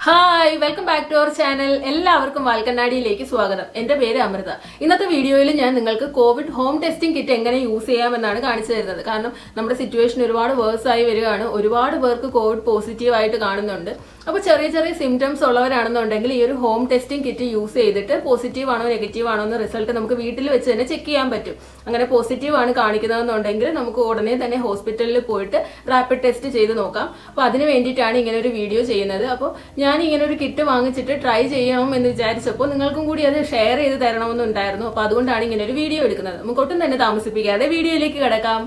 Hi, welcome back to our channel. എല്ലാവർക്കും വാൽക്കണ്ണാടിയിലേക്ക് സ്വാഗതം. എൻ്റെ പേര് അമൃത. ഇന്നത്തെ വീഡിയോയിൽ ഞാൻ നിങ്ങൾക്ക് കോവിഡ് ഹോം ടെസ്റ്റിംഗ് കിറ്റ് എങ്ങനെ യൂസ് ചെയ്യാമെന്നാണ് കാണിച്ചു തരുന്നത്. കാരണം നമ്മുടെ സിറ്റുവേഷൻ ഒരുപാട് വേഴ്സ് ആയി വരികയാണ്. ഒരുപാട് പേർക്ക് കോവിഡ് പോസിറ്റീവ് ആയിട്ട് കാണുന്നുണ്ട്. അപ്പോൾ ചെറിയ ചെറിയ സിംറ്റംസ് ഉള്ളവരാണെന്നുണ്ടെങ്കിൽ ഈ ഒരു ഹോം ടെസ്റ്റിംഗ് കിറ്റ് യൂസ് ചെയ്തിട്ട് പോസിറ്റീവ് ആണോ നെഗറ്റീവ് ആണോ എന്ന് റിസൾട്ട് നമുക്ക് വീട്ടിൽ വെച്ച് തന്നെ ചെക്ക് ചെയ്യാൻ പറ്റും. അങ്ങനെ പോസിറ്റീവ് ആണ് കാണിക്കുന്നതെന്നുണ്ടെങ്കിൽ നമുക്ക് ഉടനെ തന്നെ ഹോസ്പിറ്റലിൽ പോയിട്ട് റാപ്പിഡ് ടെസ്റ്റ് ചെയ്ത് നോക്കാം. അപ്പോൾ അതിന് വേണ്ടിയിട്ടാണ് ഇങ്ങനെ ഒരു വീഡിയോ ചെയ്യുന്നത്. അപ്പോൾ ഞാൻ ഇങ്ങനെ ഒരു കിറ്റ് വാങ്ങിച്ചിട്ട് ട്രൈ ചെയ്യണം എന്ന് വിചാരിച്ചപ്പോൾ നിങ്ങൾക്കും കൂടി അത് ഷെയർ ചെയ്ത് തരണമെന്നുണ്ടായിരുന്നു. അപ്പോൾ അതുകൊണ്ടാണ് ഇങ്ങനെ ഒരു വീഡിയോ എടുക്കുന്നത്. നമുക്ക് ഒട്ടും തന്നെ താമസിപ്പിക്കാതെ വീഡിയോയിലേക്ക് കിടക്കാം.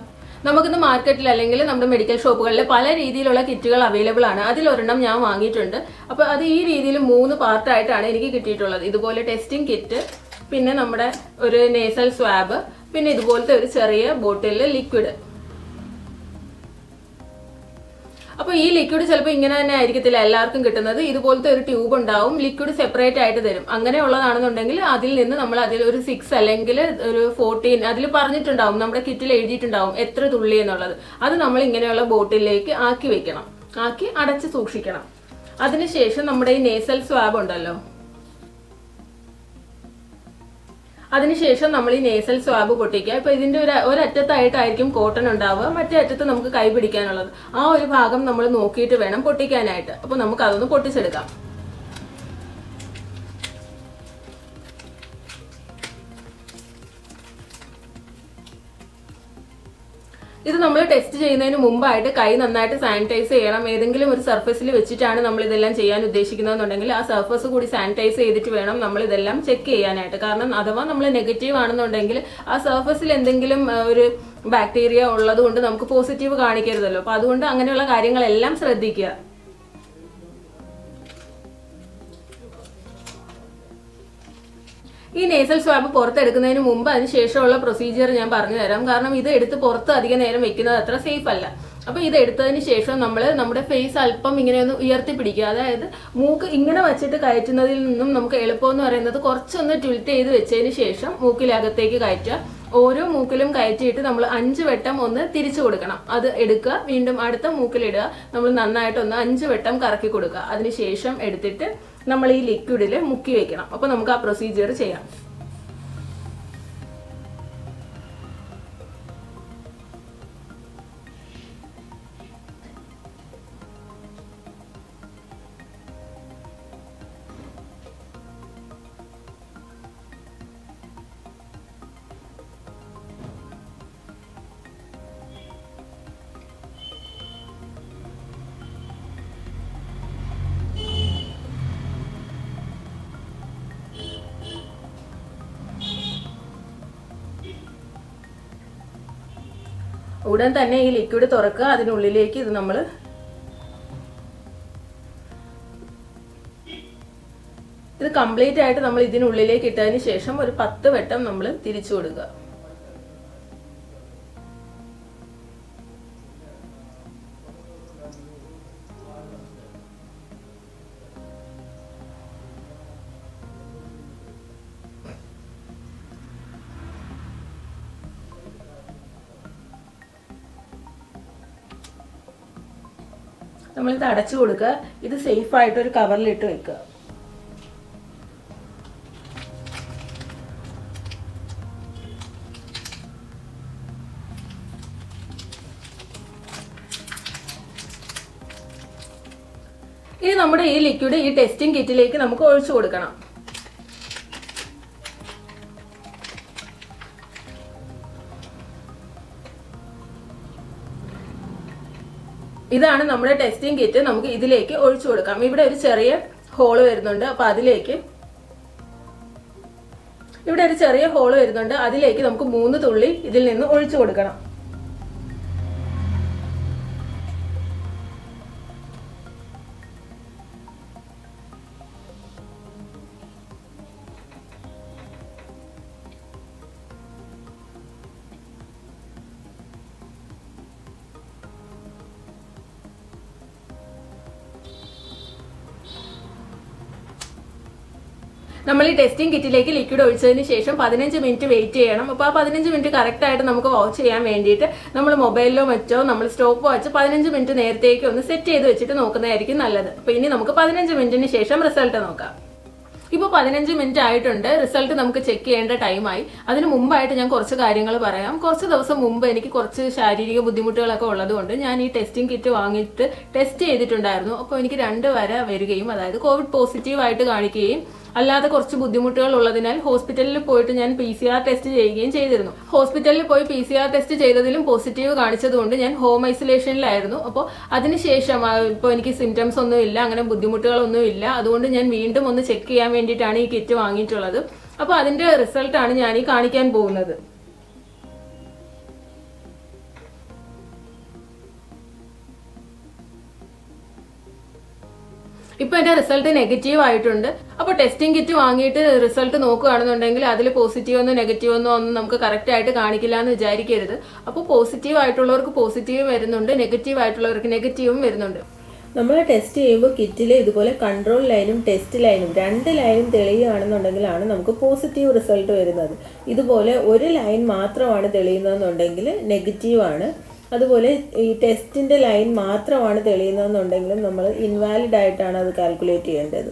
നമുക്കിന്ന് മാർക്കറ്റിൽ അല്ലെങ്കിൽ നമ്മുടെ മെഡിക്കൽ ഷോപ്പുകളിൽ പല രീതിയിലുള്ള കിറ്റുകൾ അവൈലബിൾ ആണ്. അതിലൊരെണ്ണം ഞാൻ വാങ്ങിയിട്ടുണ്ട്. അപ്പോൾ അത് ഈ രീതിയിൽ 3 പാർട്ടായിട്ടാണ് എനിക്ക് കിട്ടിയിട്ടുള്ളത്. ഇതുപോലെ ടെസ്റ്റിംഗ് കിറ്റ്, പിന്നെ നമ്മുടെ ഒരു നേസൽ സ്വാബ്, പിന്നെ ഇതുപോലത്തെ ഒരു ചെറിയ ബോട്ടിലിൽ ലിക്വിഡ്. അപ്പോൾ ഈ ലിക്വിഡ് ചിലപ്പോൾ ഇങ്ങനെ തന്നെ ആയിരിക്കത്തില്ല എല്ലാവർക്കും കിട്ടുന്നത്. ഇതുപോലത്തെ ഒരു ട്യൂബ് ഉണ്ടാവും, ലിക്വിഡ് സെപ്പറേറ്റ് ആയിട്ട് തരും. അങ്ങനെയുള്ളതാണെന്നുണ്ടെങ്കിൽ അതിൽ നിന്ന് നമ്മൾ അതിൽ ഒരു 6 അല്ലെങ്കിൽ ഒരു 14 അതിൽ പറഞ്ഞിട്ടുണ്ടാവും, നമ്മുടെ കിറ്റിൽ എഴുതിയിട്ടുണ്ടാവും എത്ര തുള്ളി എന്നുള്ളത്. അത് നമ്മൾ ഇങ്ങനെയുള്ള ബോട്ടിലേക്ക് ആക്കി വെക്കണം, ആക്കി അടച്ച് സൂക്ഷിക്കണം. അതിനുശേഷം നമ്മുടെ ഈ നേസൽ സ്വാബ് ഉണ്ടല്ലോ, അതിനുശേഷം നമ്മൾ ഈ നേസൽ സ്വാബ് പൊട്ടിക്കുക. ഇപ്പൊ ഇതിന്റെ ഒരറ്റത്തായിട്ടായിരിക്കും കോട്ടൺ ഉണ്ടാവുക, മറ്റേ അറ്റത്ത് നമുക്ക് കൈ പിടിക്കാനുള്ളത്. ആ ഒരു ഭാഗം നമ്മൾ നോക്കിയിട്ട് വേണം പൊട്ടിക്കാനായിട്ട്. അപ്പൊ നമുക്ക് അതൊന്ന് പൊട്ടിച്ചെടുക്കാം. ഇത് നമ്മൾ ടെസ്റ്റ് ചെയ്യുന്നതിന് മുമ്പായിട്ട് കൈ നന്നായിട്ട് സാനിറ്റൈസ് ചെയ്യണം. ഏതെങ്കിലും ഒരു സർഫസിൽ വെച്ചിട്ടാണ് നമ്മൾ ഇതെല്ലാം ചെയ്യാൻ ഉദ്ദേശിക്കുന്നതെന്നുണ്ടെങ്കിൽ ആ സർഫസ് കൂടി സാനിറ്റൈസ് ചെയ്തിട്ട് വേണം നമ്മൾ ഇതെല്ലാം ചെക്ക് ചെയ്യാനായിട്ട്. കാരണം അഥവാ നമ്മൾ നെഗറ്റീവ് ആണെന്നുണ്ടെങ്കിൽ ആ സർഫസിൽ എന്തെങ്കിലും ഒരു ബാക്ടീരിയ ഉള്ളത് കൊണ്ട് നമുക്ക് പോസിറ്റീവ് കാണിക്കരുതല്ലോ. അപ്പൊ അതുകൊണ്ട് അങ്ങനെയുള്ള കാര്യങ്ങളെല്ലാം ശ്രദ്ധിക്കുക. ഈ നേസൽ സ്വാബ് പുറത്തെടുക്കുന്നതിന് മുമ്പ് അതിന് ശേഷമുള്ള പ്രൊസീജിയർ ഞാൻ പറഞ്ഞു തരാം. കാരണം ഇത് എടുത്ത് പുറത്ത് അധികം നേരം വെക്കുന്നത് അത്ര സേഫ് അല്ല. അപ്പൊ ഇത് എടുത്തതിന് ശേഷം നമ്മൾ നമ്മുടെ ഫേസ് അല്പം ഇങ്ങനെ ഒന്ന് ഉയർത്തി പിടിക്കുക. അതായത് മൂക്ക് ഇങ്ങനെ വെച്ചിട്ട് കയറ്റുന്നതിൽ നിന്നും നമുക്ക് എളുപ്പം എന്ന് പറയുന്നത് കുറച്ചൊന്ന് ട്വിൽറ്റ് ചെയ്ത് വെച്ചതിന് ശേഷം മൂക്കിലകത്തേക്ക് കയറ്റുക. ഓരോ മൂക്കിലും കയറ്റിയിട്ട് നമ്മൾ 5 വട്ടം ഒന്ന് തിരിച്ചു കൊടുക്കണം. അത് എടുക്കുക, വീണ്ടും അടുത്ത മൂക്കിലിടുക. നമ്മൾ നന്നായിട്ടൊന്ന് 5 വട്ടം കറക്കി കൊടുക്കുക. അതിനുശേഷം എടുത്തിട്ട് നമ്മൾ ഈ ലിക്വിഡിൽ മുക്കി വെക്കണം. അപ്പൊ നമുക്ക് ആ പ്രൊസീജിയർ ചെയ്യാം. ഉടൻ തന്നെ ഈ ലിക്വിഡ് തുറക്കുക. അതിനുള്ളിലേക്ക് ഇത് നമ്മൾ ഇത് കംപ്ലീറ്റ് ആയിട്ട് നമ്മൾ ഇതിനുള്ളിലേക്ക് ഇട്ടതിന് ശേഷം ഒരു 10 വട്ടം നമ്മൾ തിരിച്ചു കൊടുക്കുക. നമ്മളിത് അടച്ചു കൊടുക്കുക. ഇത് സേഫ് ആയിട്ട് ഒരു കവറിലിട്ട് വെക്കുക. ഇനി നമ്മുടെ ഈ ലിക്വിഡ് ഈ ടെസ്റ്റിംഗ് കിറ്റിലേക്ക് നമുക്ക് ഒഴിച്ചു കൊടുക്കണം. ഇതാണ് നമ്മുടെ ടെസ്റ്റിംഗ് കിറ്റ്. നമുക്ക് ഇതിലേക്ക് ഒഴിച്ചു കൊടുക്കാം. ഇവിടെ ഒരു ചെറിയ ഹോള് വരുന്നുണ്ട്. അപ്പൊ അതിലേക്ക് അതിലേക്ക് നമുക്ക് 3 തുള്ളി ഇതിൽ നിന്ന് ഒഴിച്ചു കൊടുക്കണം. നമ്മൾ ഈ ടെസ്റ്റിംഗ് കിറ്റിലേക്ക് ലിക്വിഡ് ഒഴിച്ചതിന് ശേഷം 15 മിനിറ്റ് വെയിറ്റ് ചെയ്യണം. അപ്പോൾ ആ 15 മിനിറ്റ് കറക്റ്റ് ആയിട്ട് നമുക്ക് വാച്ച് ചെയ്യാൻ വേണ്ടിയിട്ട് നമ്മൾ മൊബൈലിലോ മറ്റോ നമ്മൾ സ്റ്റോപ്പ് വാച്ച് 15 മിനിറ്റ് നേരത്തേക്ക് ഒന്ന് സെറ്റ് ചെയ്ത് വെച്ചിട്ട് നോക്കുന്നതായിരിക്കും നല്ലത്. അപ്പോൾ ഇനി നമുക്ക് 15 മിനിറ്റിന് ശേഷം റിസൾട്ട് നോക്കാം. ഇപ്പോൾ 15 മിനിറ്റ് ആയിട്ടുണ്ട്. റിസൾട്ട് നമുക്ക് ചെക്ക് ചെയ്യേണ്ട ടൈമായി. അതിന് മുമ്പായിട്ട് ഞാൻ കുറച്ച് കാര്യങ്ങൾ പറയാം. കുറച്ച് ദിവസം മുമ്പ് എനിക്ക് കുറച്ച് ശാരീരിക ബുദ്ധിമുട്ടുകളൊക്കെ ഉള്ളതുകൊണ്ട് ഞാൻ ഈ ടെസ്റ്റിംഗ് കിറ്റ് വാങ്ങിയിട്ട് ടെസ്റ്റ് ചെയ്തിട്ടുണ്ടായിരുന്നു. അപ്പോൾ എനിക്ക് 2 വര വരികയും അതായത് കോവിഡ് പോസിറ്റീവ് ആയിട്ട് കാണിക്കുകയും അല്ലാതെ കുറച്ച് ബുദ്ധിമുട്ടുകൾ ഉള്ളതിനാൽ ഹോസ്പിറ്റലിൽ പോയിട്ട് ഞാൻ PCR ടെസ്റ്റ് ചെയ്യുകയും ചെയ്തിരുന്നു. ഹോസ്പിറ്റലിൽ പോയി PCR ടെസ്റ്റ് ചെയ്തതിലും പോസിറ്റീവ് കാണിച്ചതുകൊണ്ട് ഞാൻ ഹോം ഐസൊലേഷനിലായിരുന്നു. അപ്പോൾ അതിനുശേഷം ഇപ്പോൾ എനിക്ക് സിംറ്റംസ് ഒന്നും ഇല്ല, അങ്ങനെ ബുദ്ധിമുട്ടുകളൊന്നും ഇല്ല. അതുകൊണ്ട് ഞാൻ വീണ്ടും ഒന്ന് ചെക്ക് ചെയ്യാൻ വേണ്ടിയിട്ടാണ് ഈ കിറ്റ് വാങ്ങിയിട്ടുള്ളത്. അപ്പോൾ അതിന്റെ റിസൾട്ടാണ് ഞാൻ ഈ കാണിക്കാൻ പോകുന്നത്. ഇപ്പൊ എന്റെ റിസൾട്ട് നെഗറ്റീവ് ആയിട്ടുണ്ട്. അപ്പോൾ ടെസ്റ്റിംഗ് കിറ്റ് വാങ്ങിയിട്ട് റിസൾട്ട് നോക്കുകയാണെന്നുണ്ടെങ്കിൽ അതിൽ പോസിറ്റീവ് ഒന്നും നെഗറ്റീവ് ഒന്നും നമുക്ക് കറക്റ്റ് ആയിട്ട് കാണിക്കില്ല എന്ന് വിചാരിക്കരുത്. അപ്പോൾ പോസിറ്റീവ് ആയിട്ടുള്ളവർക്ക് പോസിറ്റീവ് വരുന്നുണ്ട്, നെഗറ്റീവ് ആയിട്ടുള്ളവർക്ക് നെഗറ്റീവും വരുന്നുണ്ട്. നമ്മൾ ടെസ്റ്റ് ചെയ്യുമ്പോൾ കിറ്റിൽ ഇതുപോലെ കൺട്രോൾ ലൈനും ടെസ്റ്റ് ലൈനും 2 ലൈനും തെളിയുകയാണെന്നുണ്ടെങ്കിലാണ് നമുക്ക് പോസിറ്റീവ് റിസൾട്ട് വരുന്നത്. ഇതുപോലെ ഒരു ലൈൻ മാത്രമാണ് തെളിയുന്നതെന്നുണ്ടെങ്കിൽ നെഗറ്റീവാണ്. അതുപോലെ ഈ ടെസ്റ്റിൻ്റെ ലൈൻ മാത്രമാണ് തെളിയുന്നതെന്നുണ്ടെങ്കിലും നമ്മൾ ഇൻവാലിഡ് ആയിട്ടാണ് അത് കാൽക്കുലേറ്റ് ചെയ്യേണ്ടത്.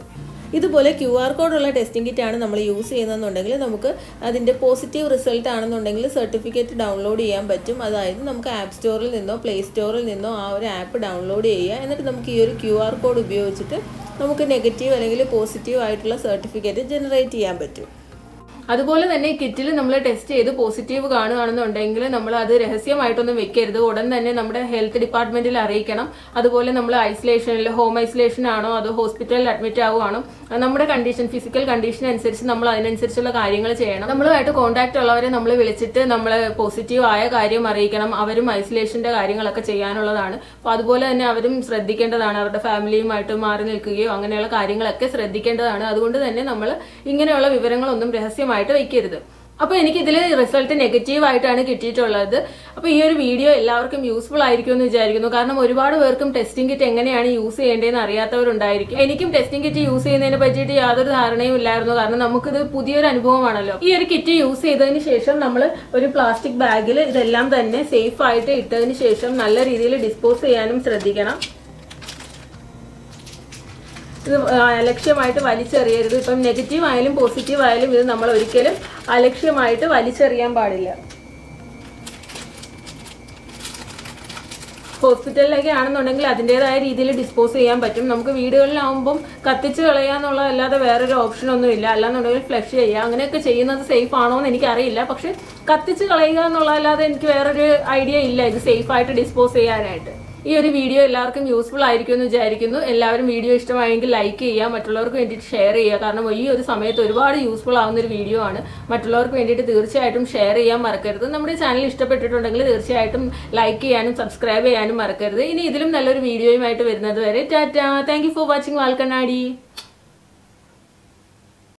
ഇതുപോലെ QR കോഡുള്ള ടെസ്റ്റിംഗ് കിറ്റാണ് നമ്മൾ യൂസ് ചെയ്യുന്നതെന്നുണ്ടെങ്കിൽ നമുക്ക് അതിൻ്റെ പോസിറ്റീവ് റിസൾട്ട് ആണെന്നുണ്ടെങ്കിൽ സർട്ടിഫിക്കറ്റ് ഡൗൺലോഡ് ചെയ്യാൻ പറ്റും. അതായത് നമുക്ക് ആപ്പ് സ്റ്റോറിൽ നിന്നോ പ്ലേ സ്റ്റോറിൽ നിന്നോ ആ ഒരു ആപ്പ് ഡൗൺലോഡ് ചെയ്യുക. എന്നിട്ട് നമുക്ക് ഈ ഒരു QR കോഡ് ഉപയോഗിച്ചിട്ട് നമുക്ക് നെഗറ്റീവ് അല്ലെങ്കിൽ പോസിറ്റീവ് ആയിട്ടുള്ള സർട്ടിഫിക്കറ്റ് ജനറേറ്റ് ചെയ്യാൻ പറ്റും. അതുപോലെ തന്നെ കിറ്റിൽ നമ്മൾ ടെസ്റ്റ് ചെയ്ത് പോസിറ്റീവ് കാണുകയാണെന്നുണ്ടെങ്കിൽ നമ്മൾ അത് രഹസ്യമായിട്ടൊന്നും വെക്കരുത്. ഉടൻ തന്നെ നമ്മുടെ ഹെൽത്ത് ഡിപ്പാർട്ട്മെന്റിൽ അറിയിക്കണം. അതുപോലെ നമ്മൾ ഐസൊലേഷനിൽ ഹോം ഐസൊലേഷൻ ആണോ അതോ ഹോസ്പിറ്റലിൽ അഡ്മിറ്റ് ആവുകയാണോ നമ്മുടെ കണ്ടീഷൻ ഫിസിക്കൽ കണ്ടീഷൻ അനുസരിച്ച് നമ്മൾ അതിനനുസരിച്ചുള്ള കാര്യങ്ങൾ ചെയ്യണം. നമ്മളുമായിട്ട് കോൺടാക്ട് ഉള്ളവരെ നമ്മൾ വിളിച്ചിട്ട് നമ്മൾ പോസിറ്റീവ് ആയ കാര്യം അറിയിക്കണം. അവരും ഐസൊലേഷന്റെ കാര്യങ്ങളൊക്കെ ചെയ്യാനുള്ളതാണ്. അപ്പോൾ അതുപോലെ തന്നെ അവരും ശ്രദ്ധിക്കേണ്ടതാണ്. അവരുടെ ഫാമിലിയുമായിട്ട് മാറി നിൽക്കുകയോ അങ്ങനെയുള്ള കാര്യങ്ങളൊക്കെ ശ്രദ്ധിക്കേണ്ടതാണ്. അതുകൊണ്ട് തന്നെ നമ്മൾ ഇങ്ങനെയുള്ള വിവരങ്ങളൊന്നും രഹസ്യമായിട്ട് വെക്കരുത്. അപ്പോൾ എനിക്ക് ഇതിൽ റിസൾട്ട് നെഗറ്റീവ് ആയിട്ടാണ് കിട്ടിയിട്ടുള്ളത്. അപ്പോൾ ഈ ഒരു വീഡിയോ എല്ലാവർക്കും യൂസ്ഫുൾ ആയിരിക്കും എന്ന് വിചാരിക്കുന്നു. കാരണം ഒരുപാട് പേർക്കും ടെസ്റ്റിംഗ് കിറ്റ് എങ്ങനെയാണ് യൂസ് ചെയ്യേണ്ടതെന്ന് അറിയാത്തവരുണ്ടായിരിക്കും. എനിക്കും ടെസ്റ്റിംഗ് കിറ്റ് യൂസ് ചെയ്യുന്നതിനെ പറ്റിയിട്ട് യാതൊരു ധാരണയും ഇല്ലായിരുന്നു. കാരണം നമുക്കിത് പുതിയൊരു അനുഭവമാണല്ലോ. ഈ ഒരു കിറ്റ് യൂസ് ചെയ്തതിന് ശേഷം നമ്മൾ ഒരു പ്ലാസ്റ്റിക് ബാഗിൽ ഇതെല്ലാം തന്നെ സേഫ് ആയിട്ട് ഇട്ടതിന് ശേഷം നല്ല രീതിയിൽ ഡിസ്പോസ് ചെയ്യാനും ശ്രദ്ധിക്കണം. ഇത് അലക്ഷ്യമായിട്ട് വലിച്ചെറിയരുത്. ഇപ്പം നെഗറ്റീവ് ആയാലും പോസിറ്റീവ് ആയാലും ഇത് നമ്മൾ ഒരിക്കലും അലക്ഷ്യമായിട്ട് വലിച്ചെറിയാൻ പാടില്ല. ഹോസ്പിറ്റലിലൊക്കെ ആണെന്നുണ്ടെങ്കിൽ അതിൻ്റെതായ രീതിയിൽ ഡിസ്പോസ് ചെയ്യാൻ പറ്റും. നമുക്ക് വീടുകളിലാവുമ്പം കത്തിച്ച് കളയാന്നുള്ളതല്ലാതെ വേറൊരു ഓപ്ഷൻ ഒന്നും ഇല്ല. അല്ലാന്നുണ്ടെങ്കിൽ ഫ്ലഷ് ചെയ്യുക, അങ്ങനെയൊക്കെ ചെയ്യുന്നത് സേഫ് ആണോ എന്ന് എനിക്കറിയില്ല. പക്ഷെ കത്തിച്ച് കളയുക എന്നുള്ളതല്ലാതെ എനിക്ക് വേറൊരു ഐഡിയ ഇല്ല ഇത് സേഫായിട്ട് ഡിസ്പോസ് ചെയ്യാനായിട്ട്. ഈ ഒരു വീഡിയോ എല്ലാവർക്കും യൂസ്ഫുൾ ആയിരിക്കും എന്ന് വിചാരിക്കുന്നു. എല്ലാവരും വീഡിയോ ഇഷ്ടമായെങ്കിൽ ലൈക്ക് ചെയ്യുക, മറ്റുള്ളവർക്ക് വേണ്ടിയിട്ട് ഷെയർ ചെയ്യുക. കാരണം ഈ ഒരു സമയത്ത് ഒരുപാട് യൂസ്ഫുൾ ആവുന്ന ഒരു വീഡിയോ ആണ്. മറ്റുള്ളവർക്ക് വേണ്ടിയിട്ട് തീർച്ചയായിട്ടും ഷെയർ ചെയ്യാൻ മറക്കരുത്. നമ്മുടെ ചാനൽ ഇഷ്ടപ്പെട്ടിട്ടുണ്ടെങ്കിൽ തീർച്ചയായിട്ടും ലൈക്ക് ചെയ്യാനും സബ്സ്ക്രൈബ് ചെയ്യാനും മറക്കരുത്. ഇനി ഇതിലും നല്ലൊരു വീഡിയോയുമായിട്ട് വരുന്നത് വരെ tata. Thank you for watching വാൽക്കണ്ണാടി.